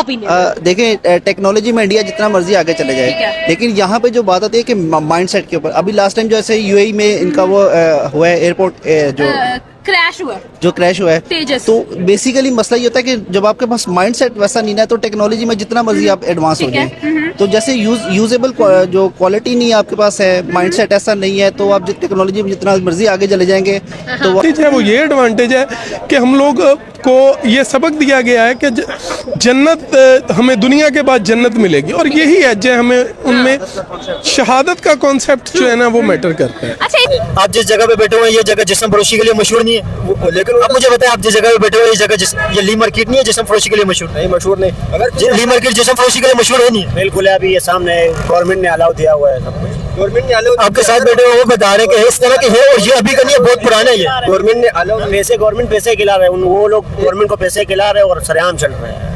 Opinion? देखिए, technology में India जितना मर्जी आगे चले जाए, लेकिन यहाँ पे जो बात आती है कि माइंडसेट के ऊपर, अभी लास्ट टाइम जो ऐसे यूएई में इनका वो हुआ है एयरपोर्ट जो क्रैश हुआ है, तेजस। तो बेसिकली मसला ये होता है कि जब आपके पास माइंडसेट वैसा नहीं है, तो टेक्नोलॉजी में जितना मर्जी आप एडवांस हो जाए, तो जैसे यूजेबल जो क्वालिटी नहीं आपके पास है, माइंडसेट ऐसा नहीं है, तो आप टेक्नोलॉजी में जितना मर्जी आगे चले जाएंगे तो वो ये एडवांटेज है कि हम लोग को ये सबक दिया गया है कि जन्नत हमें दुनिया के बाद जन्नत मिलेगी, और यही है जो हमें उनमें शहादत का कॉन्सेप्ट जो है ना वो मैटर करता है। अच्छा, आप जिस जगह पे बैठे हुए हैं ये जगह जिस्म फरोशी के लिए मशहूर नहीं है, लेकिन आप मुझे बताएं आप जिस जगह पे बैठे हुए हैं ये जगह ये ली मार्केट नहीं है जिस्म फरोशी के लिए मशहूर? नहीं, मशहूर नहीं। अगर ली मार्केट जिस्म फरोशी के लिए मशहूर है नहीं? बिल्कुल है, अभी ये सामने गवर्नमेंट ने अलाउ दिया हुआ है सब कुछ। गवर्नमेंट ने अलाउ आपके साथ बैठे हुए वो बता रहे हैं कि इस तरह के है, और ये अभी का नहीं है, बहुत पुराना है ये। गवर्नमेंट ने अलाउ गवर्नमेंट पैसे खिला रहे हैं, वो लोग गवर्नमेंट को पैसे खिला रहे हैं और सरेआम चल रहे हैं।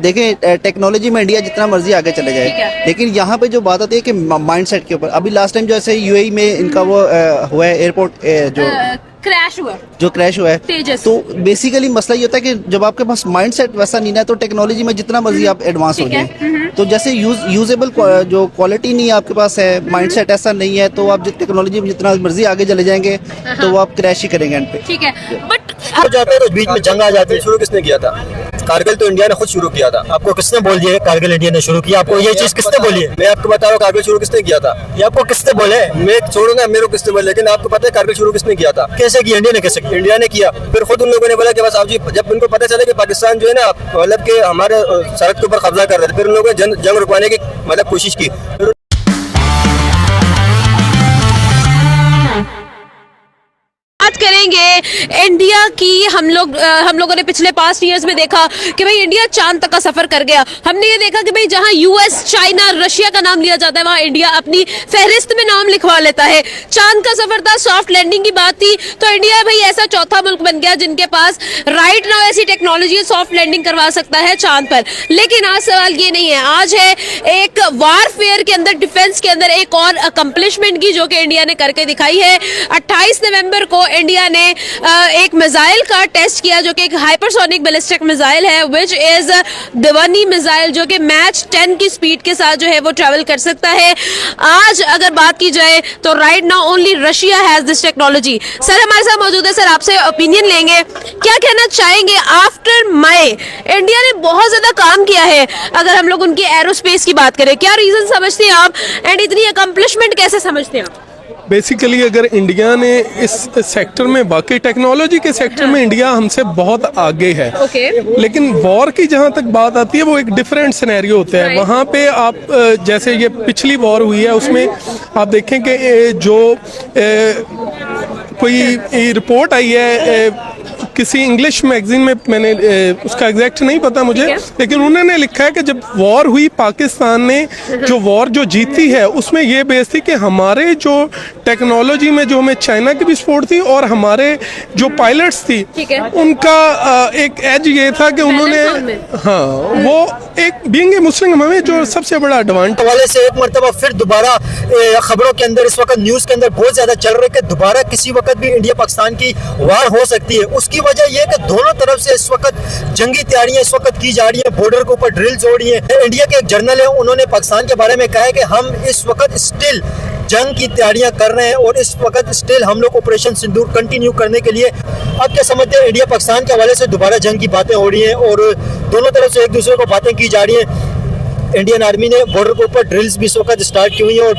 देखिए, टेक्नोलॉजी में इंडिया जितना मर्जी आगे चले जाए, लेकिन यहाँ पे जो बात आती है कि माइंडसेट के ऊपर, अभी लास्ट टाइम जो ऐसे यूएई में इनका वो हुआ है एयरपोर्ट जो क्रैश हुआ है, तेजस। तो बेसिकली मसला ये होता है कि जब आपके पास माइंडसेट वैसा नहीं है, तो टेक्नोलॉजी में जितना मर्जी आप एडवांस हो जाए, तो जैसे यूजेबल जो क्वालिटी नहीं आपके पास है, माइंडसेट ऐसा नहीं है, तो आप टेक्नोलॉजी में जितना मर्जी आगे चले जाएंगे तो आप क्रैश ही करेंगे एंड पे। ठीक है, बट हो जाता है तो बीच में जंग आ जाती है। शुरू किसने किया था? कारगिल तो इंडिया ने खुद शुरू किया था। आपको किसने बोल दिया कारगिल इंडिया ने शुरू किया? आपको ये चीज किसने बोली है? मैं आपको बता रहा हूँ कारगिल शुरू किसने किया था, ये आपको किसने बोले? मैं छोड़ूंगा मेरे को किसने बोले, लेकिन आपको पता है कारगिल शुरू किसने किया था? कैसे किया? इंडिया ने। कैसे किया? इंडिया ने किया। फिर खुद उन लोगों ने बोला कि बस आप जी, जब उनको पता चला कि पाकिस्तान जो है ना मतलब कि हमारे सड़क के ऊपर कब्जा कर रहे थे, फिर उन लोगों ने जंग रुकवाने की मतलब कोशिश की। बात करेंगे इंडिया की। हम लोगों ने पिछले 5 इयर्स में देखा कि भाई इंडिया चांद तक का सफर कर गया। हमने ये देखा कि भाई जहां यूएस, चाइना, रशिया का नाम लिया जाता है, वहां इंडिया अपनी फहरिस्त में नाम लिखवा लेता है। चांद का सफर था, सॉफ्ट लैंडिंग की बात थी, तो इंडिया भाई ऐसा चौथा मुल्क बन गया जिनके पास राइट नाउ ऐसी टेक्नोलॉजी सॉफ्ट लैंडिंग करवा सकता है चांद पर। लेकिन आज सवाल ये नहीं है, आज है एक वारफेयर के अंदर, डिफेंस के अंदर एक और अकम्पलिशमेंट की जो कि इंडिया ने करके दिखाई है। 28 नवंबर को इंडिया ने एक मिसाइल का टेस्ट किया जो कि एक हाइपरसोनिक बैलिस्टिक मिसाइल है, विच इज दिवानी मिसाइल, जो कि मैच 10 की स्पीड के साथ जो है वो ट्रैवल कर सकता है। आज अगर बात की जाए तो right now only Russia has this technology. Sir हमारे साथ मौजूद है, सर आपसे ओपिनियन लेंगे, क्या कहना चाहेंगे? आफ्टर मई इंडिया ने बहुत ज्यादा काम किया है, अगर हम लोग उनकी एरोस्पेस की बात करें, क्या रीजन समझते हैं आप एंड इतनी अकम्पलिशमेंट कैसे समझते हैं आप? बेसिकली अगर इंडिया ने इस सेक्टर में, बाकी टेक्नोलॉजी के सेक्टर में इंडिया हमसे बहुत आगे है, लेकिन वॉर की जहाँ तक बात आती है वो एक डिफरेंट सिनेरियो होता है। वहाँ पे आप जैसे ये पिछली वॉर हुई है उसमें आप देखें कि जो कोई रिपोर्ट आई है किसी इंग्लिश मैगजीन में, मैंने उसका एग्जैक्ट नहीं पता मुझे, लेकिन उन्होंने लिखा है कि जब वॉर हुई पाकिस्तान ने जो वॉर जो जीती है उसमें ये बेस थी कि हमारे जो टेक्नोलॉजी में जो हमें चाइना की भी सपोर्ट थी और हमारे जो पायलट्स थी उनका एक एज ये था कि उन्होंने वो एक बीइंग ए मुस्लिम हमें जो सबसे बड़ा एडवांटेज वाले से एक मरतबा फिर दोबारा खबरों के अंदर इस वक्त न्यूज के अंदर बहुत ज्यादा चल रहा है कि दोबारा किसी वक्त भी इंडिया पाकिस्तान की वार हो सकती है। उसकी वजह यह कि दोनों तरफ से इस वक्त जंगी तैयारियां इस वक्त की जा रही है, बॉर्डर के ऊपर ड्रिल्स हो रही है। इंडिया के एक जर्नल है, उन्होंने पाकिस्तान के बारे में कहा है कि हम इस वक्त स्टिल जंग की तैयारियां कर रहे हैं और इस वक्त स्टिल हम लोग ऑपरेशन सिंदूर कंटिन्यू करने के लिए। अब क्या समझते हैं, इंडिया पाकिस्तान के हवाले से दोबारा जंग की बातें हो रही हैं और दोनों तरफ से एक दूसरे को बातें की जा रही हैं। इंडियन आर्मी ने बॉर्डर के ऊपर ड्रिल्स भी इस वक्त स्टार्ट की हुई है और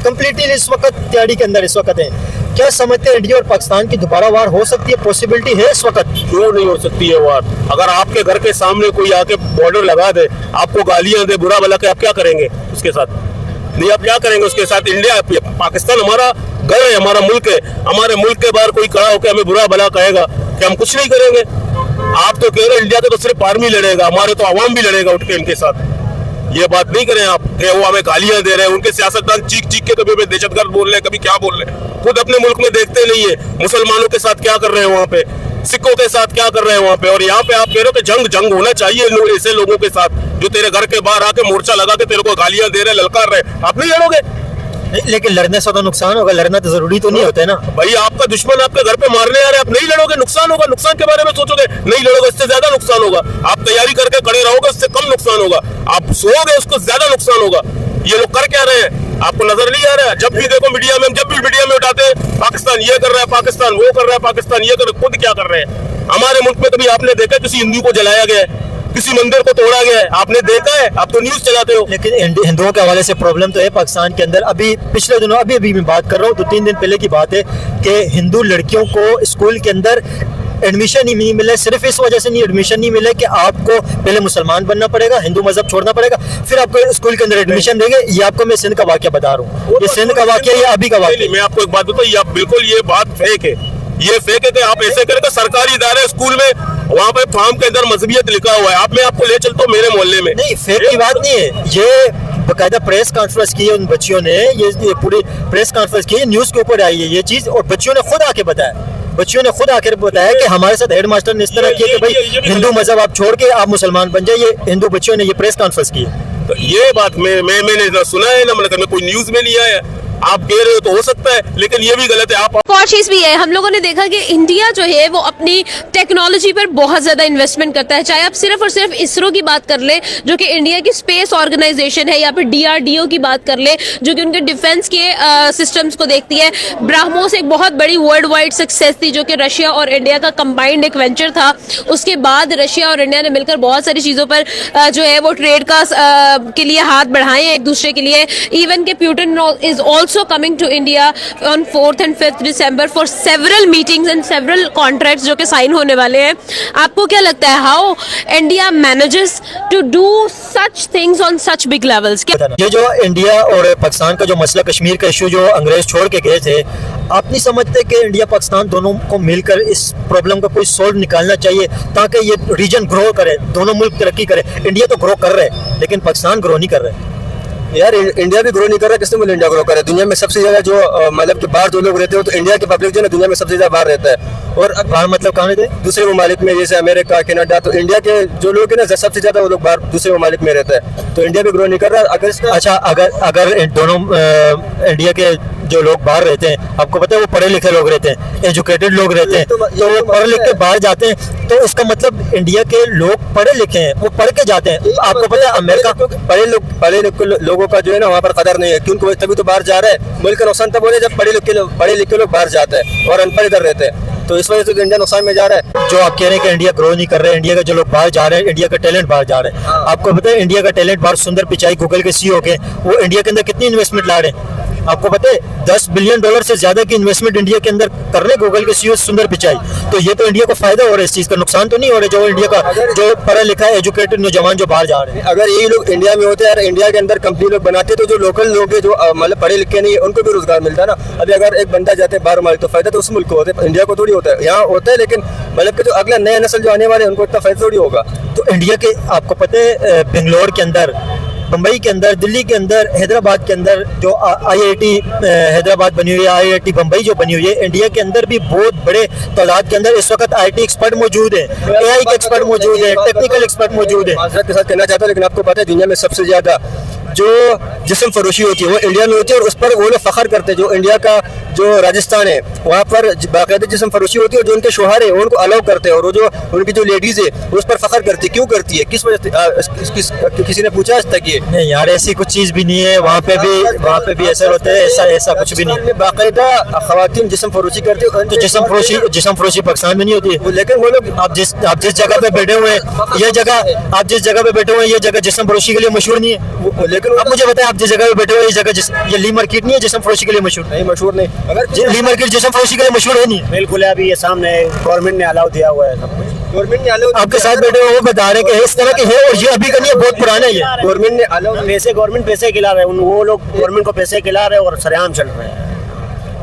कंप्लीटली इस वक्त तैयारी के अंदर इस वक्त है। क्या समझते हैं इंडिया और पाकिस्तान की दोबारा वार हो सकती है? पॉसिबिलिटी है इस वक्त? क्यों नहीं हो सकती है वार? अगर आपके घर के सामने कोई आके बॉर्डर लगा दे, आपको गालियां दे, बुरा भला के, आप क्या करेंगे उसके साथ? नहीं, आप क्या करेंगे उसके साथ? इंडिया, पाकिस्तान हमारा घर है, हमारा मुल्क है। हमारे मुल्क के बाहर कोई खड़ा होकर हमें बुरा भला कहेगा कि हम कुछ नहीं करेंगे? आप तो कह रहे इंडिया तो सिर्फ आर्मी लड़ेगा, हमारे तो अवाम भी लड़ेगा उठ के इनके साथ। ये बात नहीं करें आप कि वो हमें गालियां दे रहे हैं। उनके सियासतदान चीख चीख के कभी हमें दहशतगर्द बोल रहे हैं, कभी क्या बोल रहे हैं। खुद अपने मुल्क में देखते नहीं है मुसलमानों के साथ क्या कर रहे हैं वहाँ पे, सिखों के साथ क्या कर रहे हैं वहाँ पे, और यहाँ पे आप कह रहे हो कि जंग होना चाहिए ऐसे लोगों के साथ जो तेरे घर के बाहर आके मोर्चा लगा के तेरे को गालियां दे रहे, ललकार रहे। आप नहीं लड़ोगे? लेकिन लड़ने से तो नुकसान होगा, लड़ना तो जरूरी तो नहीं होता है ना भाई। आपका दुश्मन आपके घर पे मारने आ रहा है, आप नहीं लड़ोगे नुकसान होगा। नुकसान के बारे में सोचोगे, नहीं लड़ोगे इससे ज्यादा नुकसान होगा। आप तैयारी करके खड़े रहोगे उससे कम नुकसान होगा, आप सोओगे उसको ज्यादा नुकसान होगा। ये लोग कर क्या रहे हैं आपको नजर नहीं आ रहा है? जब भी देखो मीडिया में, जब भी मीडिया में उठाते हैं पाकिस्तान ये कर रहा है, पाकिस्तान वो कर रहा है, पाकिस्तान ये कर रहा है, खुद क्या कर रहे हैं? हमारे मुल्क में कभी आपने देखा किसी हिंदू को जलाया गया है, किसी मंदिर को तोड़ा गया है? आपने देखा है? आप तो न्यूज चलाते हो। लेकिन हिंदुओं के हवाले से प्रॉब्लम तो है पाकिस्तान के अंदर। अभी पिछले दिनों अभी मैं बात कर रहा हूँ, 2-3 दिन पहले की बात है कि हिंदू लड़कियों को स्कूल के अंदर एडमिशन ही नहीं मिला। सिर्फ इस वजह से नहीं एडमिशन नहीं मिला कि आपको पहले मुसलमान बनना पड़ेगा, हिंदू मजहब छोड़ना पड़ेगा, फिर आपको स्कूल के अंदर एडमिशन देंगे। ये आपको मैं सिंध का वाकया बता रहा हूँ, ये सिंध का वाकया, ये अभी का वाकया। मैं आपको एक बात बताऊँ, ये बिल्कुल ये बात फेक है। ये फेक है कि आप ऐसे करेंगे। सरकारी इदारे स्कूल में वहाँ पे फॉर्म के अंदर मजहबियत लिखा हुआ है। मैं आपको ले चलता हूँ मेरे मोहल्ले में। नहीं, फेक की बात नहीं है, ये बकायदा प्रेस कॉन्फ्रेंस की है उन बच्चियों ने, ये पूरी प्रेस कॉन्फ्रेंस की है, न्यूज के ऊपर आई है ये चीज, और बच्चियों ने खुद आके बताया। बच्चियों ने खुद आकर बताया कि हमारे साथ हेड मास्टर ने इस तरह किया कि भाई हिंदू मजहब आप छोड़ के आप मुसलमान बन जाइए। हिंदू बच्चियों ने ये प्रेस कॉन्फ्रेंस की है। तो ये बात मैंने ना सुना है ना मतलब कोई न्यूज में नहीं आया। आप कह रहे हो तो हो सकता है, लेकिन ये भी गलत है। आप और चीज भी है, हम लोगों ने देखा कि इंडिया जो है वो अपनी टेक्नोलॉजी पर बहुत ज्यादा इन्वेस्टमेंट करता है। चाहे आप सिर्फ और सिर्फ इसरो की बात कर ले जो कि इंडिया की स्पेस ऑर्गेनाइजेशन है, या फिर DRDO की बात कर ले जो कि उनके डिफेंस के सिस्टम्स को देखती है। ब्राह्मोस एक बहुत बड़ी वर्ल्ड वाइड सक्सेस थी जो कि रशिया और इंडिया का कंबाइंड एक वेंचर था। उसके बाद रशिया और इंडिया ने मिलकर बहुत सारी चीजों पर जो है वो ट्रेड का के लिए हाथ बढ़ाए हैं एक दूसरे के लिए। इवन के Putin is also coming to India on 4th and 5th December for several meetings and several contracts जो कि साइन होने वाले हैं। आपको क्या लगता है how India manages to do such things on such big levels? ये जो इंडिया और पाकिस्तान का जो मसला कश्मीर का इशू जो अंग्रेज छोड़ के गए थे, आप नहीं समझते कि इंडिया पाकिस्तान दोनों को मिलकर इस प्रॉब्लम का कोई सोल्व निकालना चाहिए ताकि ये रीजन ग्रो करे, दोनों मुल्क तरक्की करे? इंडिया तो ग्रो कर रहे हैं लेकिन पाकिस्तान ग्रो नहीं कर रहे। यार इंडिया भी ग्रो नहीं कर रहा, किसने बोला इंडिया ग्रो करे? दुनिया में सबसे ज्यादा जो मतलब कि बाहर जो लोग रहते हो तो इंडिया की पब्लिक जो है दुनिया में सबसे ज्यादा बाहर रहता है। और बाहर मतलब कहाँ रहते हैं? दूसरे ममालिक में, जैसे अमेरिका, कनाडा। तो इंडिया के जो लोग हैं ना सबसे ज्यादा वो लोग बाहर दूसरे ममालिक में रहता है। तो इंडिया भी ग्रो नहीं कर रहा। अगर अच्छा, अगर दोनों इंडिया के जो लोग बाहर रहते हैं, आपको पता है वो पढ़े लिखे लोग रहते हैं, एजुकेटेड लोग रहते हैं, तो वो पढ़ लिख के बाहर जाते हैं, तो इसका मतलब इंडिया के लोग पढ़े लिखे हैं, वो पढ़ के जाते हैं। आपको पता है अमेरिका पढ़े लिखे लोगों का जो है ना वहाँ पर कदर नहीं है, क्योंकि तभी तो बाहर जा रहा है। मुल्क का नुकसान तब हो रहा है जब पढ़े लिखे लोग बाहर जाते हैं और अनपढ़ इधर रहते हैं। तो इस वजह से इंडिया नुकसान में जा रहा है। जो आप कह रहे हैं कि इंडिया ग्रो नहीं कर रहे हैं, इंडिया के जो लोग बाहर जा रहे हैं, इंडिया का टैलेंट बाहर जा रहे हैं। आपको पता है इंडिया का टैलेंट बाहर, सुंदर पिचाई गूगल के CEO के, वो इंडिया के अंदर कितनी इन्वेस्टमेंट ला रहे हैं? आपको पता है $10 बिलियन से ज्यादा की इन्वेस्टमेंट इंडिया के अंदर कर रहे हैं गूगल के CEO सुंदर पिचाई। तो ये तो इंडिया को फायदा हो रहा है, इस चीज का नुकसान तो नहीं हो रहा है जो इंडिया का जो पढ़ा लिखा है एजुकेटेड नौजवान जो बाहर जा रहे हैं। अगर यही लोग इंडिया में होते हैं, इंडिया के अंदर कंपनी लोग बनाते तो जो लोकल लोग हैं जो मतलब पढ़े लिखे नहीं है उनको भी रोजगार मिलता है ना। अभी अगर एक बंदा जाते हैं बाहर मालिक तो फायदा तो उस मुल्क को होता है, इंडिया को थोड़ी होता है। यहाँ होता है लेकिन मतलब कि जो अगला नया नस्ल जो आने वाले हैं उनको इतना फायदा थोड़ी होगा। तो इंडिया के आपको पता है बेंगलोर के अंदर, मुंबई के अंदर, दिल्ली के अंदर, हैदराबाद के अंदर जो IIT हैदराबाद बनी हुई है, IIT बम्बई जो बनी हुई है, इंडिया के अंदर भी बहुत बड़े तादाद के अंदर इस वक्त IT एक्सपर्ट मौजूद है, AI के एक्सपर्ट मौजूद है, टेक्निकल एक्सपर्ट मौजूद है। माजरत के साथ कहना चाहता हूँ लेकिन आपको पता है दुनिया में सबसे ज्यादा जो जिस्म फरोशी होती है वो इंडिया में होती है और उस पर वो लोग फख्र करते हैं। जो इंडिया का जो राजस्थान है वहाँ पर बाकायदा जिस्म फरोशी होती है और जो उनके शोहर है उनको अलाउ करते हैं और जो उनकी जो लेडीज है उस पर फख्र करती है। क्यों करती है, किस वजह से? किसी ने पूछा आज तक? ये नहीं यार, ऐसी कुछ चीज भी नहीं है। वहाँ पे भी ऐसा होता है, ऐसा कुछ भी नहीं। बाकायदा खवातीन जिस्म फरोशी करती है। तो जिस्म फरोशी पाकिस्तान में नहीं होती है। लेकिन वो लोग आप जिस जगह पे बैठे हुए हैं, ये जगह आप जिस जगह पे बैठे हुए हैं ये जगह जिस्म फरोशी के लिए मशहूर नहीं है। लेकिन आप मुझे बताएं, आप जिस जगह पे बैठे हुए ये जगह ये ली मार्केट नहीं है जिस्म फरोशी के लिए मशहूर? नहीं, मशहूर नहीं। अगर ली मार्केट जिस्म फरोशी के लिए मशहूर है नहीं? बिल्कुल है, अभी ये सामने गवर्नमेंट ने अलाउ दिया हुआ है सब कुछ। गवर्नमेंट ने अलाउ आपके साथ बैठे हुए वो बता रहे हैं कि इस तरह के है और ये अभी का नहीं है, बहुत पुराना है ये। गवर्नमेंट ने अलाउ गवर्नमेंट पैसे खिला रहे हैं, वो लोग गवर्नमेंट को पैसे खिला रहे हैं और सरेआम चल रहे हैं।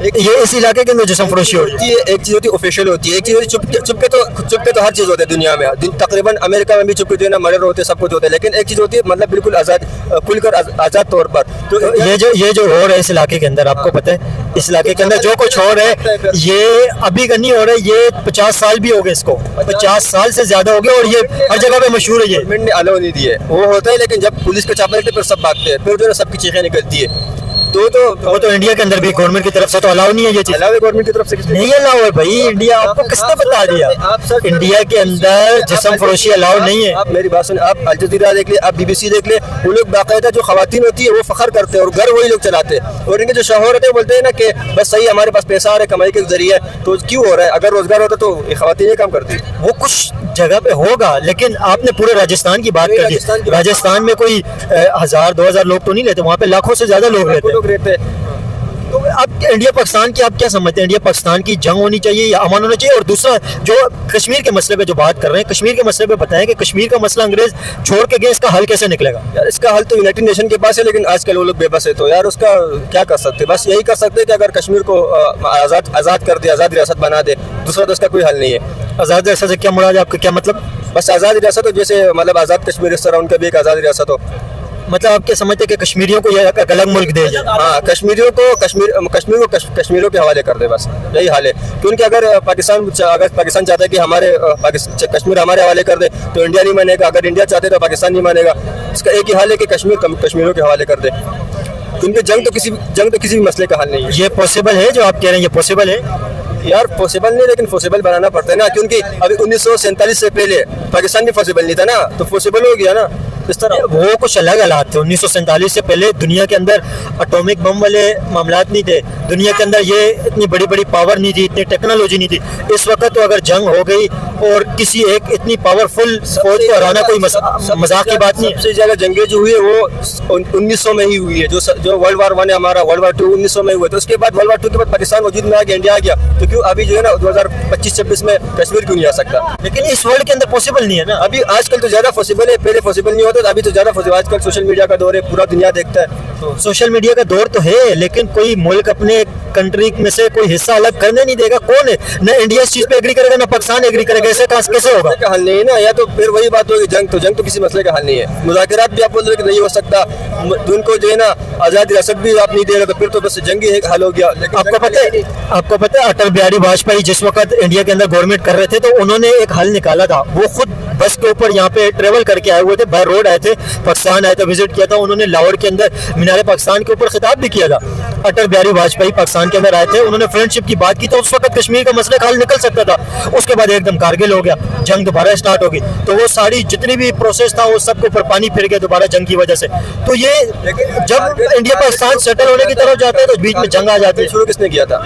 ये इस इलाके के अंदर जिस्म फरोशी होती है। एक चीज होती है ऑफिशियल होती है, एक चीज होती है चुपके तो हर चीज होती है दुनिया में। तकरीबन अमेरिका में भी चुपके जो है ना मर्डर होते हैं, सब कुछ होता है। लेकिन एक चीज होती है मतलब बिल्कुल आजाद, खुलकर आजाद तौर पर। तो ये जो हो रहा है इस इलाके के अंदर, आपको पता है इस इलाके के अंदर जो कुछ हो रहा है ये अभी का नहीं हो रहा है, ये 50 साल भी हो गए इसको, 50 साल से ज्यादा हो गए और ये हर जगह पे मशहूर है। ये गवर्नमेंट ने अलाउ नहीं दिए, वो होता है। लेकिन जब पुलिस को चापा लगते फिर सब भागते हैं, फिर जो है सबकी चीखें निकलती है। तो वो तो इंडिया के अंदर भी गवर्नमेंट की तरफ से तो अलाउ नहीं है ये चीज। अलाउ गवर्नमेंट की तरफ से नहीं अलाउ है भाई, इंडिया आपको किसने बता दिया? आप सर इंडिया के अंदर जिस्म फरोशी अलाउ नहीं है। आप मेरी बात सुनिए, आप अल जज़ीरा देख ले, आप BBC देख ले, वो लोग बाकायदा जो खवातीन होती है वो फखर करते हैं और घर वही लोग चलाते हैं, और इनके जो शौहर होते हैं बोलते हैं ना कि बस सही हमारे पास पैसा आ रहा है, कमाई के जरिए, तो क्यों हो रहा है? अगर रोजगार होता तो ये खवातीन ये काम करती। वो कुछ जगह पे होगा, लेकिन आपने पूरे राजस्थान की बात कर दी। राजस्थान में कोई 1000-2000 लोग तो नहीं रहते, वहाँ पे लाखों से ज्यादा लोग रहते हैं। लोग रहते हैं। तो अब इंडिया पाकिस्तान की आप क्या समझते हैं? इंडिया पाकिस्तान की जंग होनी चाहिए या अमन होना चाहिए? और दूसरा जो कश्मीर के मसले पे जो बात कर रहे हैं, कश्मीर के मसले पे बताएं कि कश्मीर का मसला अंग्रेज छोड़ के गए, इसका हल कैसे निकलेगा? यार इसका हल तो यूनाइटेड नेशन के पास है, लेकिन आजकल वो लोग बेबस है, तो यार उसका क्या कर सकते? बस यही कर सकते हैं कि अगर कश्मीर को आज़ाद कर दे, आज़ाद रियासत बना दे, दूसरा तो उसका कोई हल नहीं है। आज़ाद रियासत से क्या मुराद है आपका? क्या मतलब? बस आज़ाद रियासत हो, जैसे मतलब आज़ाद कश्मीर इस तरह उनका भी एक आज़ाद रियासत हो। मतलब आप क्या समझते हैं कि कश्मीरियों को यह एक अलग मुल्क दे जाए? हाँ, कश्मीरियों के हवाले कर दे, बस यही हाल है। क्योंकि अगर पाकिस्तान चाहता है कि हमारे कश्मीर हमारे हवाले कर दे तो इंडिया नहीं मानेगा, अगर इंडिया चाहते तो पाकिस्तान नहीं मानेगा। इसका एक ही हाल है कि कश्मीरियों के हवाले कर दे, क्योंकि जंग तो किसी भी मसले का हल नहीं है। ये पॉसिबल है जो आप कह रहे हैं? ये पॉसिबल है यार? पॉसिबल नहीं, लेकिन पॉसिबल बनाना पड़ता है ना, क्योंकि अभी 1947 से पहले पाकिस्तान भी पॉसिबल नहीं था ना, तो पॉसिबल हो गया ना इस तरह। वो कुछ अलग हालात थे। 1947 से पहले दुनिया के अंदर एटॉमिक बम वाले मामलात नहीं थे, दुनिया के अंदर ये इतनी बड़ी बड़ी पावर नहीं थी, इतनी टेक्नोलॉजी नहीं थी। इस वक्त तो अगर जंग हो गई और किसी एक इतनी पावरफुल फौज को हराना कोई मजाक की बात नहीं है। सबसे ज्यादा जंगें जो हुई है वो 1900 में ही हुई है। जो वर्ल्ड वार 1 है हमारा, वर्ल्ड वार 2 1900 में हुआ, तो उसके बाद वर्ल्ड वार 2 के बाद पाकिस्तान वजूद में आ गया, इंडिया आ गया, तो क्यों अभी जो है ना 2025-26 में कश्मीर क्यों नहीं आ सकता? लेकिन इस वर्ल्ड के अंदर पॉसिबल नहीं है ना। अभी आजकल तो ज्यादा पॉसिबल है, पहले पॉसिबल नहीं होता, अभी तो ज्यादा पॉसिबल। आजकल सोशल मीडिया का दौर है, पूरा दुनिया देखता है। तो सोशल मीडिया का दौर तो है, लेकिन कोई मुल्क अपने कंट्री में से कोई हिस्सा अलग करने नहीं देगा। कौन है? न इंडिया इस चीज पे एग्री करेगा, न पाकिस्तान एग्री करेगा। ऐसे कैसे होगा? का हल नहीं है ना, या तो फिर वही बात होगी जंग तो किसी मसले का हल नहीं है। मुज़ाकरात भी आप बोल रहे कि नहीं हो सकता, उनको जो है ना आज़ाद रियासत भी आप नहीं दे रहे, तो फिर तो बस जंग ही हल हो गया। आपको पता है अटल बिहारी वाजपेयी जिस वक्त इंडिया के अंदर गवर्नमेंट कर रहे थे, तो उन्होंने एक हल निकाला था। वो खुद बस के ऊपर यहाँ पे ट्रेवल करके आए हुए थे, बाय रोड आए थे, पाकिस्तान आए थे, विजिट किया था उन्होंने। लाहौर के अंदर मीनार पाकिस्तान के ऊपर खिताब भी किया था। अटल बिहारी वाजपेयी पाकिस्तान के अंदर आए थे, उन्होंने फ्रेंडशिप की बात की, तो उस वक्त कश्मीर का मसला का हल निकल सकता था। उसके बाद एकदम कारगिल हो गया, जंग दोबारा स्टार्ट होगी, तो वो सारी जितनी भी प्रोसेस था वो सबके ऊपर पानी फिर गया दोबारा जंग की वजह से। तो ये जब इंडिया पाकिस्तान सेटल होने की तरफ जाता है तो बीच में जंग आ जाती है। शुरू किसने किया था?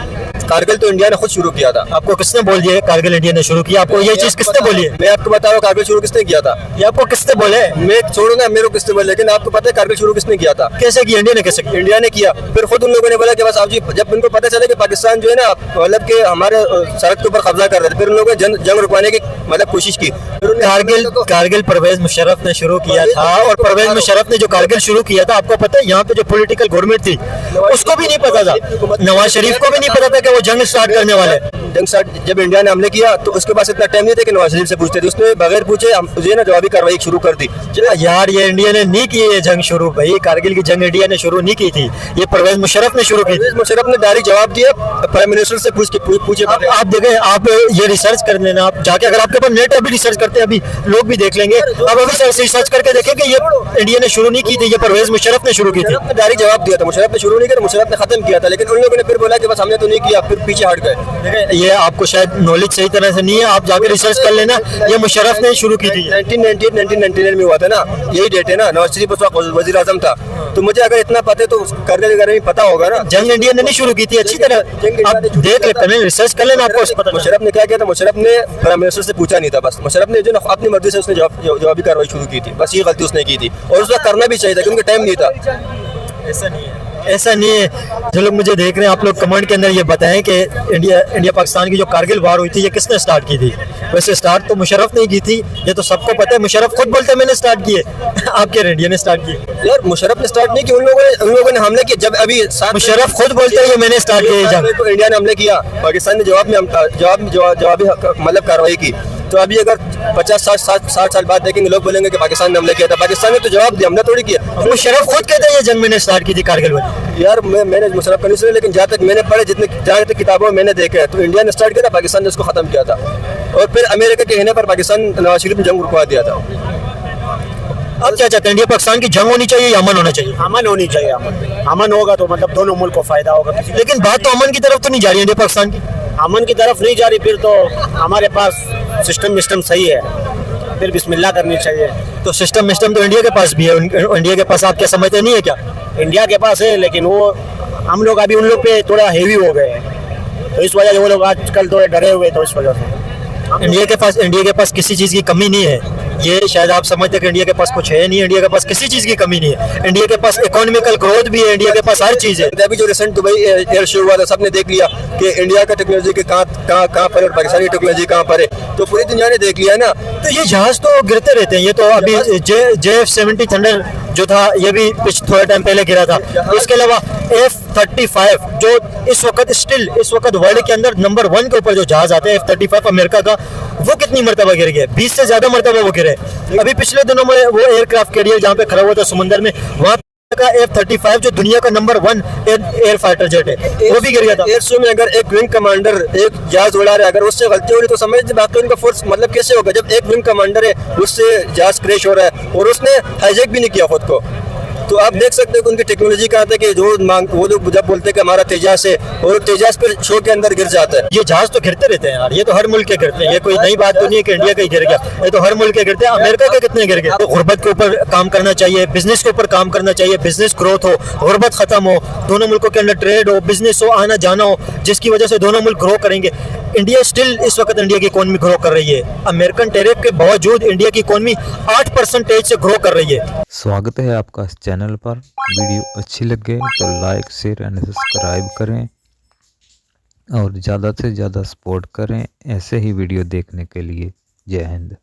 कारगिल तो इंडिया ने खुद शुरू किया था। आपको किसने बोल दिया कारगिल इंडिया ने शुरू किया? आपको ये चीज किसने बोली है? मैं आपको बता रहा हूँ कारगिल शुरू किसने किया था। ये आपको किसने बोले? मैं छोड़ो ना, मेरे को किसने बोले, लेकिन आपको पता है कारगिल शुरू किसने किया था? कैसे किया? इंडिया ने कैसे किया? इंडिया ने किया। फिर खुद उन लोगों ने बोला कि बस आप जी, जब उनको पता चला कि पाकिस्तान जो है ना मतलब कि हमारे सड़क के ऊपर कब्जा कर रहे थे, फिर उन लोगों ने जंग रुकवाने की मतलब कोशिश की। कारगिल परवेज मुशर्रफ ने शुरू किया था, और परवेज मुशर्रफ ने जो कारगिल शुरू किया था, आपको पता है यहाँ पे जो पॉलिटिकल गवर्नमेंट थी उसको भी नहीं पता था, नवाज शरीफ को भी नहीं पता था कि वो जंग स्टार्ट करने वाले। जंग स्टार्ट जब इंडिया ने हमले किया तो उसके पास इतना टाइम नहीं था कि नवाज शरीफ से पूछते थे, उसने बगैर पूछे मुझे ना जवाबी कार्रवाई शुरू कर दी। यार ये इंडिया ने नहीं की ये जंग शुरू भाई, कारगिल की जंग इंडिया ने शुरू नहीं की थी, ये परवेज मुशर्रफ ने शुरू की। मुशर्रफ ने डायरेक्ट जवाब दिया, प्राइम मिनिस्टर से पूछे। आप देखें, आप ये रिसर्च कर लेना, आप जाके अगर आपके पास नेट अभी रिसर्च करते हैं, अभी लोग भी देख लेंगे, आप अभी रिसर्च करके देखें कि ये इंडिया ने शुरू नहीं की थी, ये परवेज मुशर्रफ ने शुरू की थी। डायरेक्ट जवाब दिया था, मुशर्रफ ने शुरू नहीं किया, मुशर्रफ ने खत्म किया था, लेकिन उन लोगों ने फिर बोला कि बस हमने तो नहीं किया, फिर पीछे हट गए। ये आपको शायद नॉलेज सही तरह से नहीं है, आप जाके रिसर्च कर लेना, ये मुशर्रफ ने शुरू की थी। 1999 में हुआ था ना, यही डेट है ना। नवाज शरीफ उस वक्त वज़ीर आज़म था, तो मुझे अगर इतना पता है तो कारगिल के बारे में पता होगा ना। जंग इंडिया ने नहीं शुरू की थी, अच्छी तरह आप देख लेते, रिसर्च कर लेना, आपको मुशर्रफ ने क्या किया था, मुशर्रफ ने प्राइम मिनिस्टर से पूछा नहीं था, बस मुशर्रफ ने जो ना अपनी मर्जी से उसने जवाबी कार्रवाई शुरू की थी, बस ये गलती उसने की थी, और उसका करना भी चाहिए था क्योंकि टाइम नहीं था। ऐसा नहीं है। जो लोग मुझे देख रहे हैं, आप लोग कमेंट के अंदर ये बताएं कि इंडिया पाकिस्तान की जो कारगिल वार हुई थी ये किसने स्टार्ट की थी? वैसे स्टार्ट तो मुशर्रफ ने की थी, ये तो सबको पता है, मुशर्रफ खुद बोलते हैं मैंने स्टार्ट किए। आप कह रहे इंडिया ने स्टार्ट किए? यार मुशर्रफ ने स्टार्ट नहीं किया, उन लोगों ने हमला किया। जब अभी मुशर्रफ खुद बोलते हैं ये मैंने स्टार्ट किया, तो इंडिया ने हमले किया, पाकिस्तान ने जवाबी मतलब कार्रवाई की। तो अभी अगर 50-60 साल बाद देखेंगे, लोग बोलेंगे कि पाकिस्तान ने हमला किया था, पाकिस्तान ने तो जवाब दिया, हमने थोड़ी किया। मुशर्रफ खुद कहते हैं ये जंग मैंने स्टार्ट की थी कारगिल वाली। यार मैंने मुशर्रफ का नहीं सुना, लेकिन जहाँ तक मैंने पढ़े, जहाँ तक किताबों में मैंने देखा है, तो इंडिया ने स्टार्ट किया था, पाकिस्तान ने उसको खत्म किया था, और फिर अमेरिका के कहने पर पाकिस्तान नवाज शरीफ ने जंग रुकवा दिया था। आप क्या चाहते हैं, इंडिया पाकिस्तान की जंग होनी चाहिए या अमन होना चाहिए? अमन होनी चाहिए। अमन होगा तो मतलब दोनों मुल्क को फायदा होगा। लेकिन बात तो अमन की तरफ तो नहीं जा रही है इंडिया पाकिस्तान की। अमन की तरफ नहीं जा रही, फिर तो हमारे पास सिस्टम सही है, फिर बिस्मिल्लाह करनी चाहिए। तो सिस्टम तो इंडिया के पास भी है, इंडिया के पास आप क्या समझते नहीं है क्या? इंडिया के पास है, लेकिन वो हम लोग अभी उन लोग पे थोड़ा हेवी हो गए हैं, तो इस वजह से वो लोग आजकल थोड़े डरे हुए, तो इस वजह से इंडिया के पास किसी चीज की कमी नहीं है। ये शायद आप समझते हैं कि इंडिया के पास कुछ है नहीं, इंडिया के पास किसी चीज की कमी नहीं है। इंडिया के पास इकोनॉमिकल ग्रोथ भी है, इंडिया के पास हर चीज है। अभी जो रिसेंट दुबई एयर शो हुआ था, सबने देख लिया कि इंडिया का टेक्नोलॉजी के कहाँ पर और पाकिस्तानी टेक्नोलॉजी कहाँ पर है, तो पूरी दुनिया ने देख लिया ना। तो ये जहाज तो गिरते रहते हैं, ये तो अभी JF-70 थंडर जो था ये भी थोड़े टाइम पहले गिरा था। इसके अलावा F-35 जो इस वक्त वर्ल्ड के अंदर नंबर 1 के ऊपर जो जहाज आते हैं F-35 अमेरिका का, वो कितनी मरतबा गिर गया? 20 से ज्यादा मरतबा वो गिरे। अभी पिछले दिनों में वो एयरक्राफ्ट कैरियर जहाँ पे खड़ा हुआ था समंदर में, वहाँ का F-35 जो दुनिया का नंबर 1 एयर फाइटर जेट है, वो भी गिर गया था। एयर शो में अगर एक विंग कमांडर एक जहाज उड़ा रहा है, अगर उससे गलती हो रही तो समझ बाकी उनका फोर्स मतलब कैसे होगा? जब एक विंग कमांडर है उससे जहाज क्रैश हो रहा है और उसने हाईजैक भी नहीं किया खुद को, तो आप देख सकते हो कि उनकी टेक्नोलॉजी कहाँ तक है। जो वो लोग जब बोलते हैं कि हमारा तेजास है, और तेजास पर शो के अंदर गिर जाता है। ये जहाज तो गिरते रहते हैं यार, ये तो हर मुल्क के गिरते हैं, ये कोई नई बात तो नहीं है कि इंडिया का ही गिर गया, ये तो हर मुल्क के गिरते हैं। अमेरिका के कितने गिर गए? तो गुर्बत के ऊपर काम करना चाहिए, बिजनेस के ऊपर काम करना चाहिए, बिजनेस ग्रोथ हो, गुर्बत खत्म हो, दोनों मुल्कों के अंदर ट्रेड हो, बिजनेस हो, आना जाना हो, जिसकी वजह से दोनों मुल्क ग्रो करेंगे। इंडिया स्टिल इस वक्त इंडिया की इकोनॉमी ग्रो कर रही है। अमेरिकन टैरिफ के बावजूद इंडिया की इकोनॉमी 8% से ग्रो कर रही है। स्वागत है आपका इस चैनल पर। वीडियो अच्छी लगे तो लाइक शेयर एंड सब्सक्राइब करें और ज़्यादा से ज़्यादा सपोर्ट करें ऐसे ही वीडियो देखने के लिए। जय हिंद।